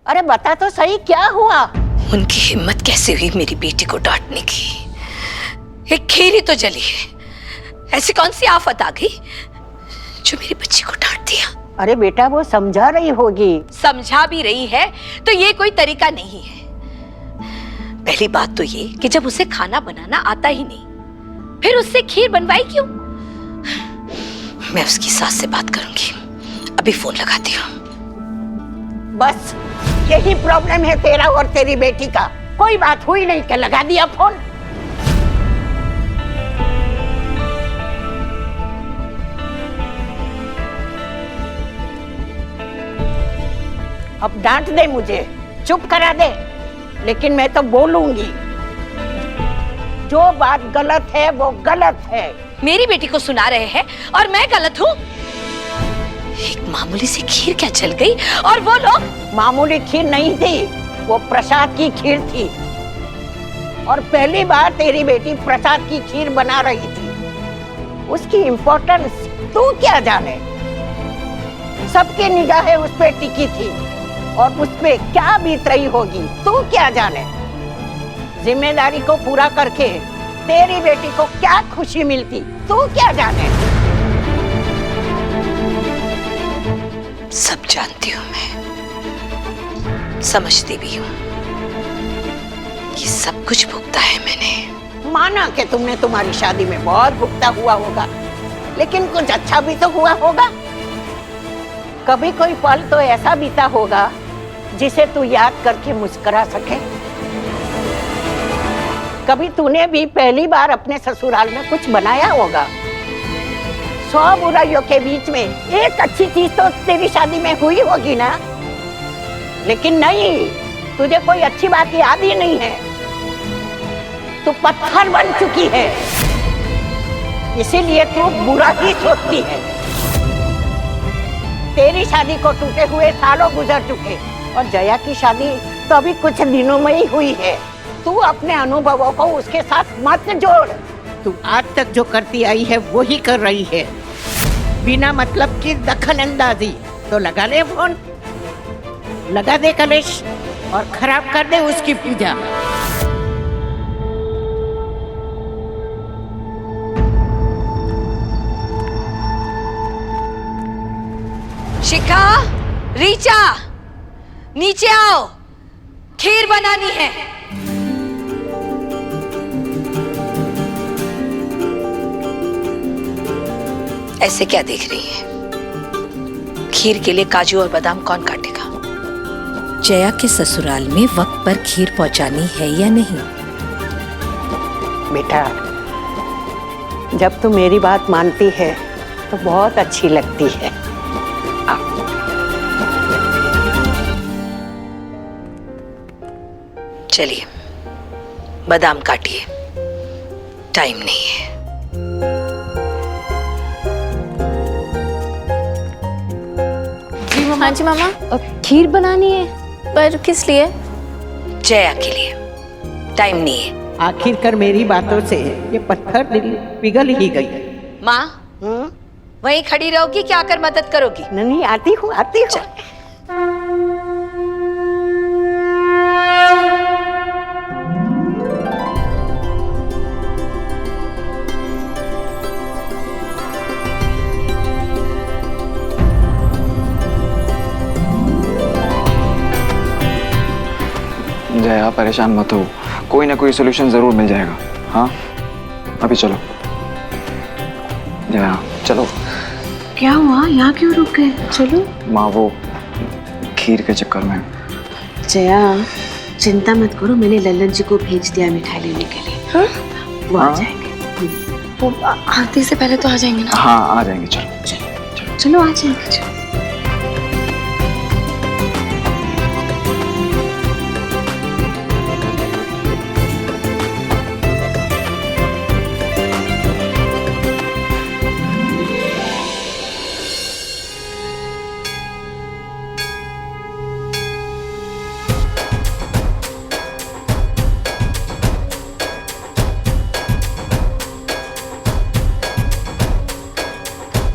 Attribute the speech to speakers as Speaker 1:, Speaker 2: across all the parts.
Speaker 1: अरे बता तो सही, क्या हुआ?
Speaker 2: उनकी हिम्मत कैसे हुई मेरी बेटी को डांटने की? एक खीर ही तो जली है, ऐसी कौन सी आफत आ गई जो मेरी बच्ची को डांट दिया?
Speaker 1: अरे बेटा, वो समझा रही होगी।
Speaker 2: समझा भी रही है तो ये कोई तरीका नहीं है। पहली बात तो ये कि जब उसे खाना बनाना आता ही नहीं, फिर उससे खीर बनवाई क्यों? मैं उसकी सास से बात करूंगी, अभी फोन लगाती हूँ।
Speaker 1: बस यही प्रॉब्लम है तेरा और तेरी बेटी का। कोई बात हुई नहीं कि लगा दिया फोन। अब डांट दे मुझे, चुप करा दे, लेकिन मैं तो बोलूंगी। जो बात गलत है वो गलत है।
Speaker 2: मेरी बेटी को सुना रहे हैं और मैं गलत हूँ? एक मामूली सी खीर क्या जल गई और वो लोग?
Speaker 1: मामूली खीर नहीं थी, वो प्रसाद की खीर थी। और पहली बार तेरी बेटी प्रसाद की खीर बना रही थी। उसकी इम्पोर्टेंस तू क्या जाने। सबकी निगाहें उस पे टिकी थी और उस पे क्या बीत रही होगी तू क्या जाने। जिम्मेदारी को पूरा करके तेरी बेटी को क्या खुशी मिलती तू क्या जाने।
Speaker 2: सब जानती हूँ मैं, समझती भी हूँ। ये सब कुछ भुगता है मैंने।
Speaker 1: माना कि तुमने तुम्हारी शादी में बहुत भुगता हुआ होगा, लेकिन कुछ अच्छा भी तो हुआ होगा। कभी कोई पल तो ऐसा बीता होगा जिसे तू याद करके मुस्कुरा सके। कभी तूने भी पहली बार अपने ससुराल में कुछ बनाया होगा। 100 बुराइयों के बीच में एक अच्छी चीज तो तेरी शादी में हुई होगी ना। लेकिन नहीं, तुझे कोई अच्छी बात याद ही नहीं है। तू पत्थर बन चुकी है, इसीलिए तू बुरा ही सोचती है। तेरी शादी को टूटे हुए सालों गुजर चुके और जया की शादी तो अभी कुछ दिनों में ही हुई है। तू अपने अनुभवों को उसके साथ मत जोड़। तू आज तक जो करती आई है वो ही कर रही है, बिना मतलब की दखल अंदाजी। तो लगा ले फोन, लगा दे कलेश और खराब कर दे उसकी पूजा।
Speaker 2: शिखा, रीचा, नीचे आओ, खीर बनानी है। ऐसे क्या देख रही है? खीर के लिए काजू और बादाम कौन काटेगा? जया के ससुराल में वक्त पर खीर पहुंचानी है या नहीं?
Speaker 1: बेटा, जब तू मेरी बात मानती है तो बहुत अच्छी लगती है।
Speaker 2: चलिए, बादाम काटिए, टाइम नहीं है।
Speaker 3: हाँ जी मामा, खीर बनानी है, पर किस लिए?
Speaker 2: जया के लिए, टाइम नहीं है।
Speaker 1: आखिरकार मेरी बातों से ये पत्थर दिल पिघल ही गई।
Speaker 2: माँ, वहीं खड़ी रहोगी क्या आकर मदद करोगी?
Speaker 1: नहीं, आती हूँ आती हूँ।
Speaker 4: जया, परेशान मत हो, कोई ना कोई सोल्यूशन जरूर मिल जाएगा। हाँ, अभी चलो। जया चलो।
Speaker 3: क्या हुआ, यहाँ क्यों रुक गए? चलो।
Speaker 4: माँ, वो खीर के चक्कर में।
Speaker 3: जया, चिंता मत करो, मैंने लल्लन जी को भेज दिया मिठाई लेने के लिए। हाँ? वो आ जाएंगे। वो आते से पहले तो आ जाएंगे ना?
Speaker 4: हाँ, आ जाएंगे। चलो
Speaker 3: चलो चलो, आ जाएंगे। चलो।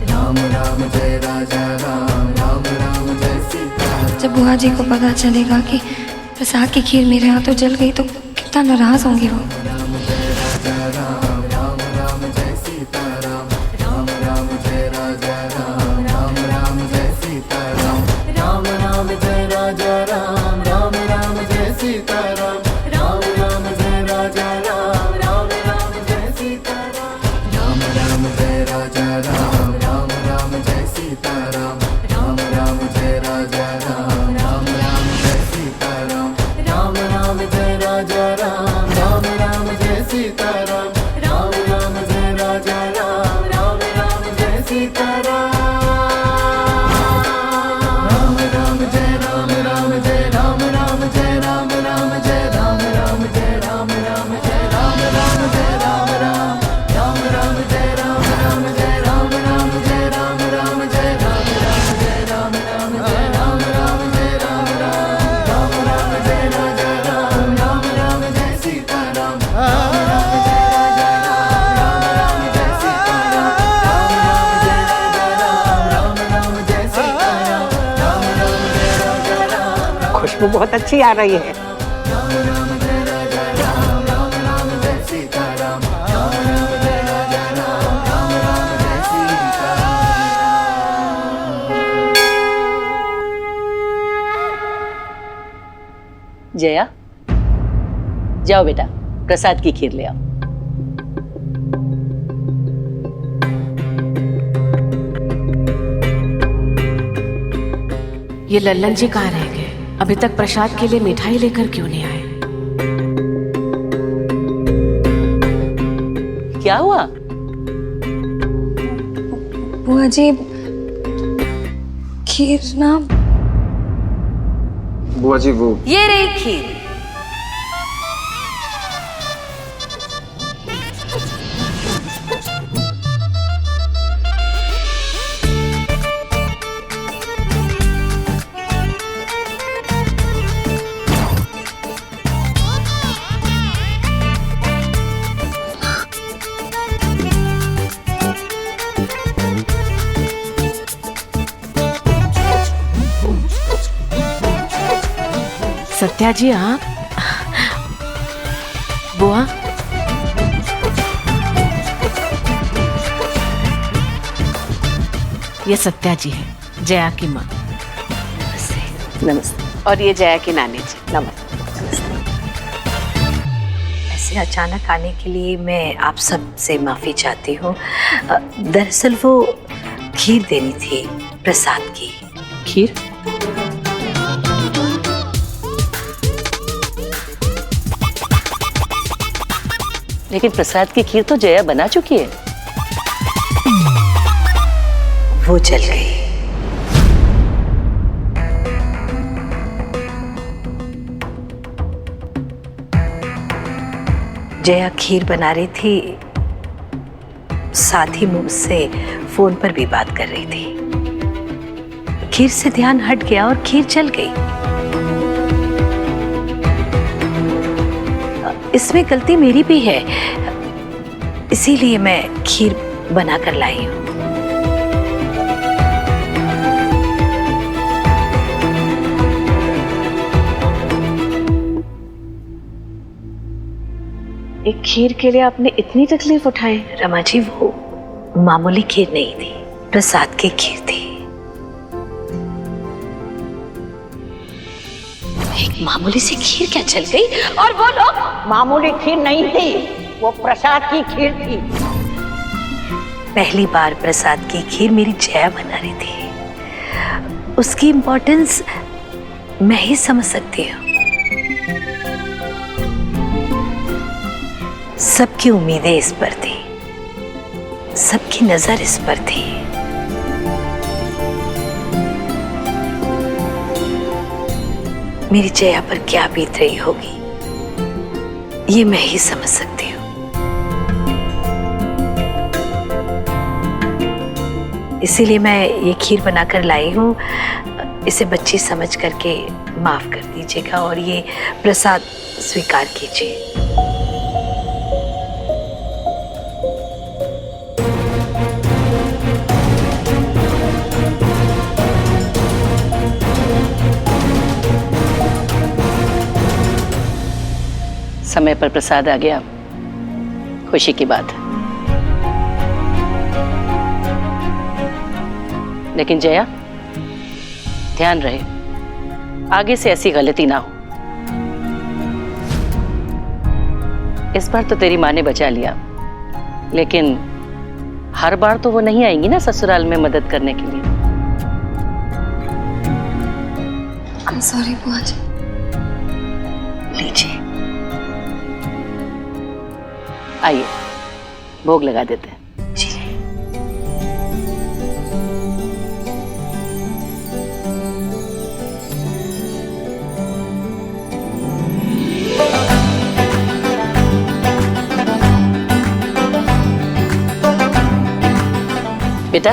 Speaker 5: राम राम जय राजा राम, राम राम जय सीता। जब बुआ जी को पता चलेगा कि प्रसाद की खीर मेरे हाथों जल गई तो कितना नाराज होंगी वो।
Speaker 1: खुशबू बहुत अच्छी आ रही है।
Speaker 6: जया, जाओ बेटा, प्रसाद की खीर ले आओ।
Speaker 3: ये लल्लन जी कहाँ रह गए? अभी तक प्रसाद के लिए मिठाई लेकर क्यों नहीं आए?
Speaker 6: क्या हुआ?
Speaker 5: बुआ जी खीर ना।
Speaker 4: बुआ जी वो
Speaker 2: ये रही खीर।
Speaker 3: सत्या जी आप? बुआ ये सत्या जी है, जया की माँ।
Speaker 6: नमस्ते। और ये जया के नानी जी।
Speaker 1: नमस्ते।
Speaker 2: ऐसे अचानक आने के लिए मैं आप सब से माफी चाहती हूँ। दरअसल वो खीर देनी थी, प्रसाद की
Speaker 6: खीर? लेकिन प्रसाद की खीर तो जया बना चुकी है।
Speaker 2: वो जल गई। जया खीर बना रही थी, साथ ही मुझसे फोन पर भी बात कर रही थी। खीर से ध्यान हट गया और खीर जल गई। इसमें गलती मेरी भी है, इसीलिए मैं खीर बना कर लाई हूँ।
Speaker 3: एक खीर के लिए आपने इतनी तकलीफ उठाई?
Speaker 2: रमा जी, वो मामूली खीर नहीं थी, प्रसाद की खीर थी। एक मामूली सी खीर क्या जल गई? और वो लोग?
Speaker 1: मामूली खीर नहीं थी, वो प्रसाद की खीर थी।
Speaker 2: पहली बार प्रसाद की खीर मेरी जया बना रही थी। उसकी इम्पोर्टेंस मैं ही समझ सकती हूँ। सबकी उम्मीदें इस पर थी, सबकी नजर इस पर थी। मेरी जया पर क्या बीत रही होगी, ये मैं ही समझ सकती हूँ। इसीलिए मैं ये खीर बनाकर लाई हूँ। इसे बच्ची समझ करके माफ कर दीजिएगा और ये प्रसाद स्वीकार कीजिए।
Speaker 6: समय पर प्रसाद आ गया, खुशी की बात है। लेकिन जया, ध्यान रहे आगे से ऐसी गलती ना हो। इस बार तो तेरी माँ ने बचा लिया, लेकिन हर बार तो वो नहीं आएंगी ना ससुराल में मदद करने के लिए।
Speaker 5: I'm sorry बुआ जी।
Speaker 6: लीजिए, आइए भोग लगा देते हैं। बेटा,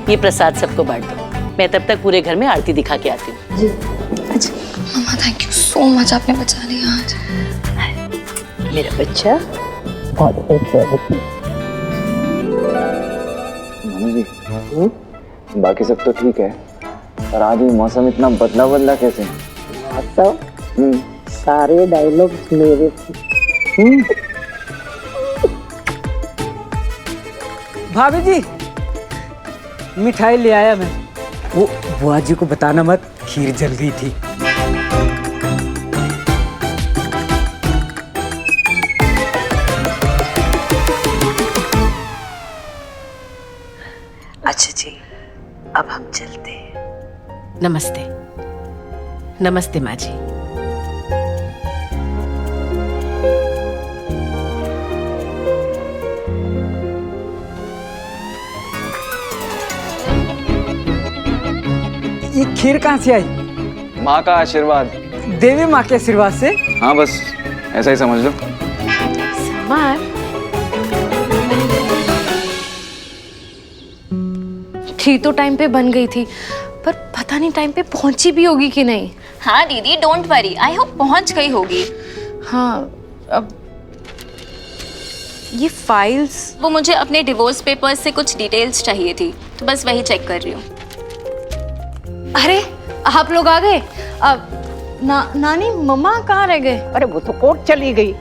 Speaker 6: ये प्रसाद सबको बांट दो। मैं तब तक पूरे घर में आरती दिखा के आती हूँ।
Speaker 5: जी अच्छा मम्मा, थैंक यू सो मच, आपने बचा लिया आज।
Speaker 6: मेरा बच्चा बहुत अच्छा है।
Speaker 4: मामी जी, बाकी सब तो ठीक है, पर आज ये मौसम इतना बदला कैसे?
Speaker 1: सारे डायलॉग्स मेरे थे।
Speaker 7: भाभी जी, मिठाई ले आया मैं। वो बुआ जी को बताना मत, खीर जल गई थी।
Speaker 6: अच्छा जी, अब हम चलते हैं।
Speaker 8: नमस्ते। नमस्ते माँ जी।
Speaker 7: ये खीर कहाँ से आई?
Speaker 4: माँ का आशीर्वाद।
Speaker 7: देवी माँ के आशीर्वाद से।
Speaker 4: हाँ बस ऐसा ही समझ लो।
Speaker 5: मार खीर तो टाइम पे बन गई थी, पर पता नहीं टाइम पे पहुंची भी होगी कि नहीं।
Speaker 2: हाँ दीदी, डोंट वरी, आई होप पहुंच गई होगी।
Speaker 5: हाँ, अब ये फाइल्स,
Speaker 2: वो मुझे अपने डिवोर्स पेपर्स से कुछ डिटेल्स चाहिए थी, तो बस वही चेक कर रही हूँ।
Speaker 5: अरे आप लोग आ गए। अब नानी मम्मा कहाँ रह गए?
Speaker 1: अरे वो तो कोर्ट चली गई,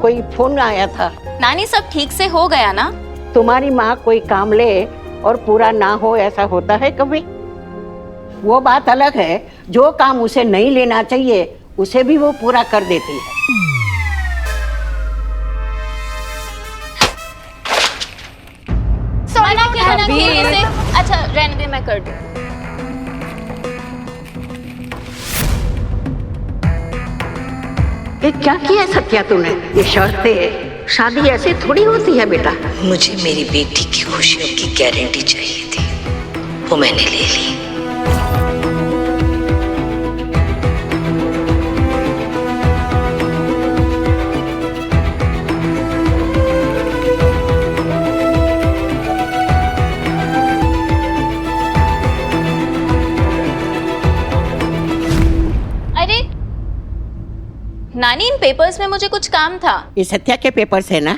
Speaker 1: कोई फोन आया था।
Speaker 2: नानी सब ठीक से हो गया ना?
Speaker 1: तुम्हारी माँ कोई काम ले और पूरा ना हो, ऐसा होता है कभी? वो बात अलग है, जो काम उसे नहीं लेना चाहिए उसे भी वो पूरा कर देती है।
Speaker 2: मना किया ना खेलने से। अच्छा रहने दे, मैं कर दूँ।
Speaker 1: ये क्या किया सत्या तूने? ये शर्तें, शादी ऐसे थोड़ी होती है बेटा।
Speaker 9: मुझे मेरी बेटी की खुशियों की गारंटी चाहिए थी, वो मैंने ले ली।
Speaker 2: अरे नानी, इन पेपर्स में मुझे कुछ काम था।
Speaker 1: ये सत्या के पेपर्स है ना?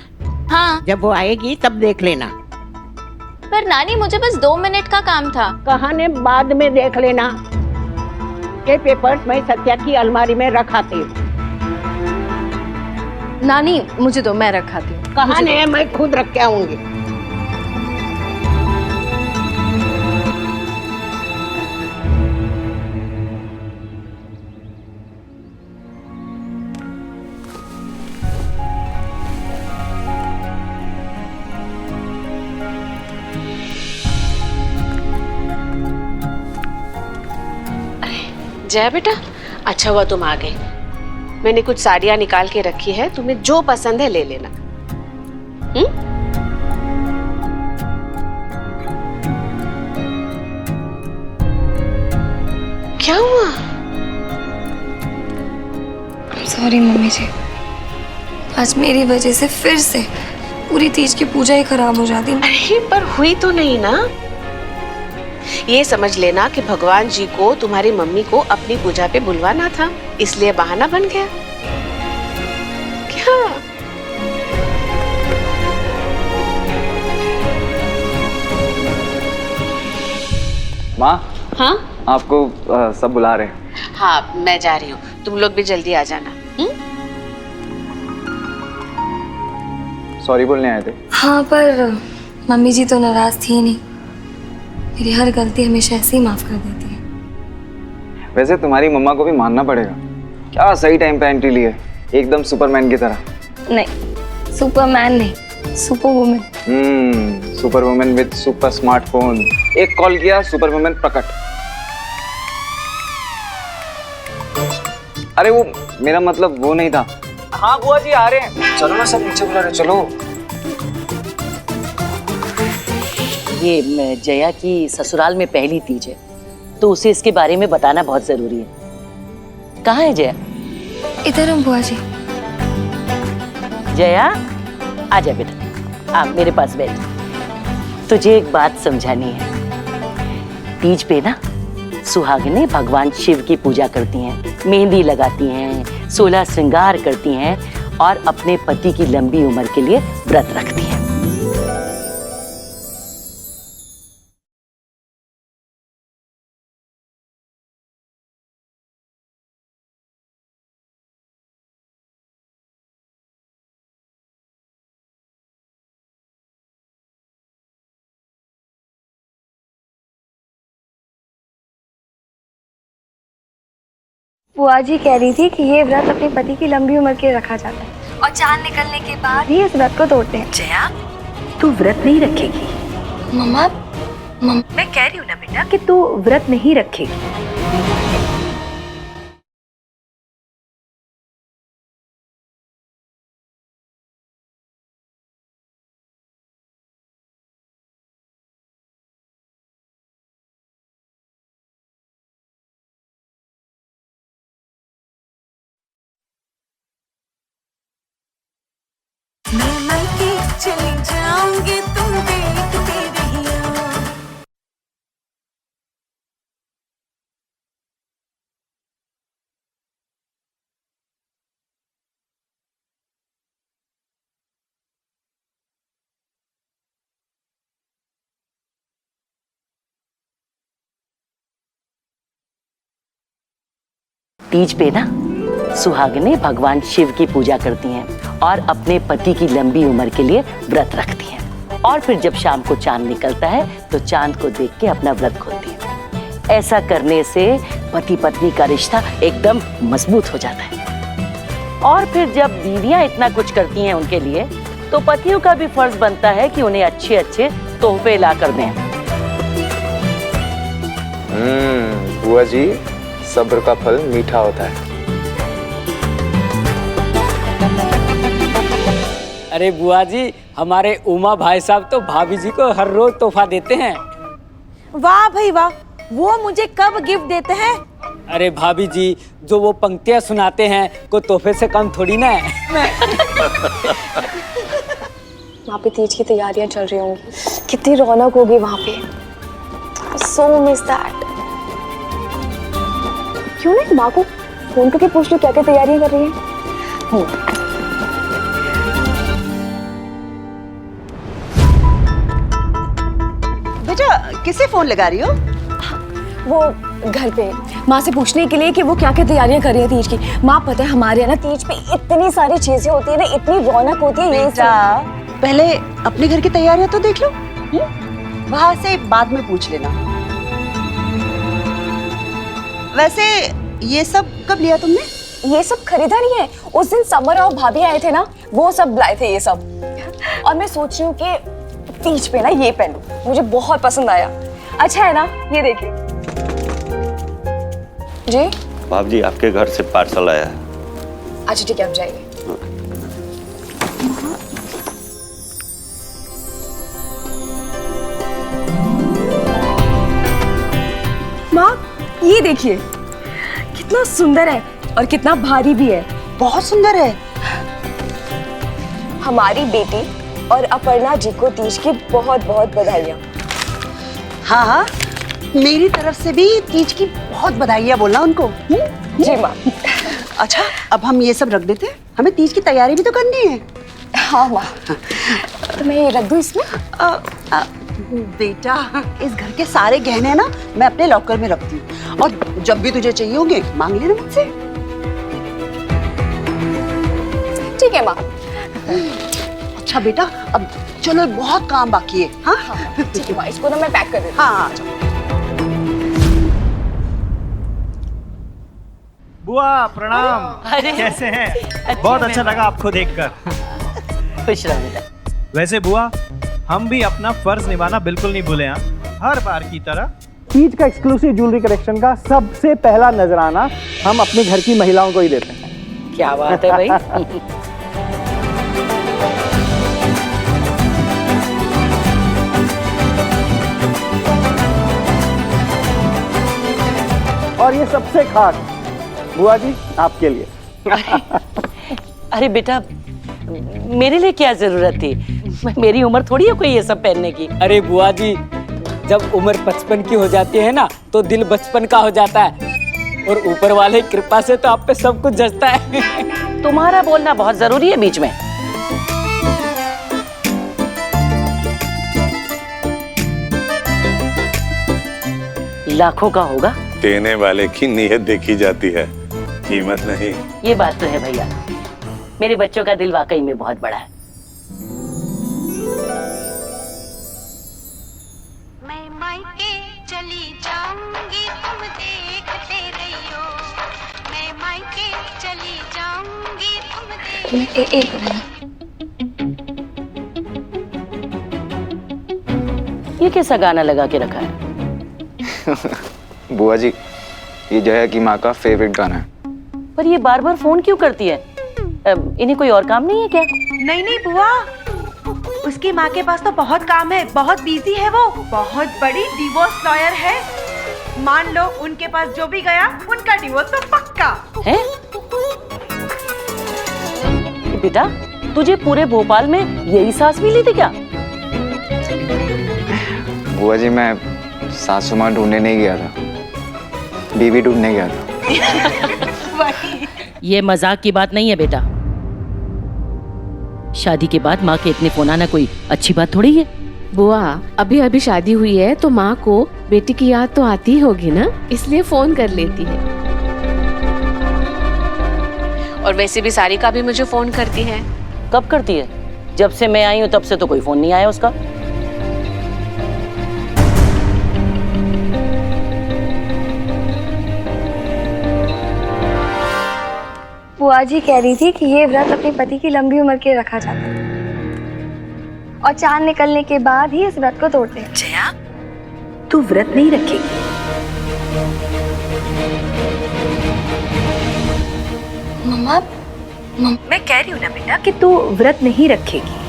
Speaker 2: हाँ,
Speaker 1: जब वो आएगी तब देख लेना।
Speaker 2: पर नानी मुझे बस 2 मिनट का काम था।
Speaker 1: कहानी बाद में देख लेना। ये पेपर्स मैं सत्या की अलमारी में रखाती हूँ।
Speaker 5: नानी मुझे दो, मैं रखाती हूँ।
Speaker 1: कहानी मैं खुद रख के आऊंगी।
Speaker 3: जया बेटा, अच्छा हुआ तुम आ गई। मैंने कुछ साड़ियाँ निकाल के रखी है, तुम्हें जो पसंद है ले लेना। क्या हुआ?
Speaker 5: सॉरी मम्मी जी, आज मेरी वजह से फिर से पूरी तीज की पूजा ही खराब हो जाती।
Speaker 3: अरे पर हुई तो नहीं ना। ये समझ लेना कि भगवान जी को तुम्हारी मम्मी को अपनी पूजा पे बुलवाना था, इसलिए बहाना बन गया। क्या?
Speaker 4: माँ,
Speaker 3: हाँ
Speaker 4: आपको सब बुला रहे हैं।
Speaker 3: हाँ, मैं जा रही हूँ, तुम लोग भी जल्दी आ जाना।
Speaker 4: सॉरी बोलने आए थे?
Speaker 5: हाँ, पर मम्मी जी तो नाराज थी नहीं। मेरी हर गलती हमेशा ऐसे ही माफ कर देती है।
Speaker 4: वैसे तुम्हारी मम्मा को भी मानना पड़ेगा, क्या सही टाइम पे एंट्री ली है, एकदम सुपरमैन की तरह।
Speaker 5: नहीं, सुपरमैन नहीं, super women.
Speaker 4: Super women with super smartphone. एक कॉल किया, सुपर वुमेन प्रकट। अरे वो मेरा मतलब वो नहीं था। हाँ बुआ जी आ रहे हैं। चलो ना, सब नीचे बुला रहे, चलो।
Speaker 6: ये जया की ससुराल में पहली तीज है, तो उसे इसके बारे में बताना बहुत जरूरी है। कहाँ है जया?
Speaker 5: इधर हम बुआ जी।
Speaker 6: जया आजा बेटा, आप मेरे पास बैठ। तुझे एक बात समझानी है। तीज पे ना सुहागिनें भगवान शिव की पूजा करती हैं, मेहंदी लगाती हैं, 16 श्रृंगार करती हैं और अपने पति की लंबी उम्र के लिए व्रत रखती हैं।
Speaker 5: बुआ जी कह रही थी कि ये व्रत अपने पति की लंबी उम्र के लिए रखा जाता है और चांद निकलने के बाद ही इस व्रत को तोड़ते हैं।
Speaker 2: जया, तू व्रत नहीं रखेगी।
Speaker 5: मम्मा,
Speaker 2: मैं कह रही हूँ ना बेटा कि तू व्रत नहीं रखेगी।
Speaker 10: चली जाऊंगी तुम देखती रहियो।
Speaker 6: तीज पे ना सुहागिनें भगवान शिव की पूजा करती हैं और अपने पति की लंबी उम्र के लिए व्रत रखती हैं। और फिर जब शाम को चांद निकलता है तो चांद को देख के अपना व्रत खोलती हैं। ऐसा करने से पति पत्नी का रिश्ता एकदम मजबूत हो जाता है। और फिर जब बीवियां इतना कुछ करती हैं उनके लिए, तो पतियों का भी फर्ज बनता है कि उन्हें अच्छे अच्छे तोहफे ला कर दें।
Speaker 4: बुआ जी, सब्र का फल मीठा होता है।
Speaker 7: अरे बुआ जी, हमारे उमा भाई साहब तो भाभी जी को हर रोज तोहफा देते हैं।
Speaker 10: वाह भाई वाह, वो मुझे कब गिफ्ट देते हैं?
Speaker 7: अरे भाभी जी, जो वो पंक्तियां सुनाते हैं को तोहफे से कम थोड़ी ना है।
Speaker 5: वहाँ पे तीज की तैयारियां चल रही होंगी, कितनी रौनक होगी वहाँ पे। So miss that। क्यों नहीं माँ को फोन करके पूछ लो क्या क्या तैयारियां कर रही हैं।
Speaker 10: बेटा, किसे फोन लगा रही हो?
Speaker 5: वो घर पे माँ से पूछने के लिए कि वो क्या क्या तैयारियां कर रही है तीज की। माँ पता है हमारे यहाँ ना तीज पे इतनी सारी चीजें होती है ना, इतनी रौनक होती है। ये सब
Speaker 10: पहले अपने घर की तैयारियां तो देख लो, वहां से बाद में पूछ लेना। वैसे ये सब कब लिया तुमने?
Speaker 5: ये सब खरीदा नहीं है, उस दिन समर और भाभी आए थे ना, वो सब लाए थे ये सब। और मैं सोच रही हूँ कि तीज पे ना ये पहनूं, मुझे बहुत पसंद आया। अच्छा है ना, ये देखिए। जी
Speaker 11: भाभी जी, आपके घर से पार्सल आया है।
Speaker 5: अच्छा ठीक है, आप जाइए। माँ ये देखिए, कितना सुंदर है और कितना भारी भी है।
Speaker 10: बहुत सुंदर है।
Speaker 5: हमारी बेटी और अपर्णा जी को तीज की बहुत बहुत बधाइयाँ।
Speaker 10: हाँ हाँ, मेरी तरफ से भी तीज की बहुत बधाइयाँ बोलना उनको।
Speaker 5: जी माँ।
Speaker 10: अच्छा, अब हम ये सब रख देते हैं, हमें तीज की तैयारी भी तो करनी है।
Speaker 5: हाँ माँ, तो मैं ये रख दूँ इसमें?
Speaker 10: बेटा, इस घर के सारे गहने ना मैं अपने लॉकर में रखती हूँ, और जब भी तुझे चाहिए होंगे मांग लेना मुझसे।
Speaker 5: ठीक है माँ।
Speaker 10: अच्छा बेटा, अब चलो बहुत काम बाकी है। हाँ
Speaker 5: ठीक है, इसको ना मैं पैक कर देती हूँ।
Speaker 10: हाँ चलो।
Speaker 12: बुआ प्रणाम।
Speaker 6: अरे
Speaker 12: कैसे हैं? बहुत अच्छा लगा आपको देखकर।
Speaker 6: खुश रहो बेटा।
Speaker 12: वैसे बुआ, हम भी अपना फर्ज निभाना बिल्कुल नहीं भूले हैं। हर बार की तरह तीज का एक्सक्लूसिव ज्वेलरी कलेक्शन का सबसे पहला नजराना हम अपने घर की महिलाओं को ही देते हैं।
Speaker 6: क्या बात है भाई।
Speaker 12: और ये सबसे खास बुआ जी आपके लिए।
Speaker 6: अरे बेटा, मेरे लिए क्या जरूरत थी? मेरी उम्र थोड़ी है कोई ये सब पहनने की।
Speaker 7: अरे बुआ जी, जब उम्र 55 की हो जाती है ना तो दिल बचपन का हो जाता है, और ऊपर वाले की कृपा से तो आप पे सब कुछ जचता है।
Speaker 6: तुम्हारा बोलना बहुत जरूरी है बीच में। लाखों का होगा।
Speaker 13: देने वाले की नीयत देखी जाती है, कीमत नहीं।
Speaker 6: ये बात तो है भैया, मेरे बच्चों का दिल वाकई में बहुत बड़ा है।
Speaker 14: मैं मायके चली जाऊंगी, तुम देखते रहियो। मैं मायके चली जाऊंगी, तुम
Speaker 3: एक
Speaker 6: ये कैसा गाना लगा के रखा है?
Speaker 4: बुआ जी, ये जया की माँ का फेवरेट गाना है।
Speaker 6: पर ये बार बार फोन क्यों करती है? इन्हें कोई और काम नहीं है क्या?
Speaker 15: नहीं नहीं बुआ, उसकी माँ के पास तो बहुत काम है, बहुत बिजी है वो, बहुत बड़ी डिवोर्स लॉयर है। मान लो उनके पास जो भी गया उनका डिवोर्स तो पक्का
Speaker 6: है। बेटा, तुझे पूरे भोपाल में यही सास मिली थी क्या?
Speaker 4: बुआ जी, मैं सासू माँ ढूंढने नहीं गया था, बीवी ढूंढने गया था।
Speaker 8: ये मजाक की बात नहीं है बेटा। शादी के बाद माँ के इतने फोन आना कोई अच्छी बात थोड़ी है।
Speaker 3: बुआ, अभी अभी शादी हुई है तो माँ को बेटी की याद तो आती होगी ना, इसलिए फोन कर लेती है।
Speaker 2: और वैसे भी सारिका भी मुझे फोन करती है।
Speaker 6: कब करती है? जब से मैं आई हूँ तब से तो कोई फोन नहीं आया उसका।
Speaker 5: बुआ जी कह रही थी कि ये व्रत अपने पति की लंबी उम्र के लिए रखा जाता है, और चांद निकलने के बाद ही इस व्रत को तोड़ते हैं।
Speaker 2: जया, तू व्रत नहीं रखेगी?
Speaker 5: मम्मा,
Speaker 2: मैं कह रही हूँ ना बेटा कि तू व्रत नहीं रखेगी।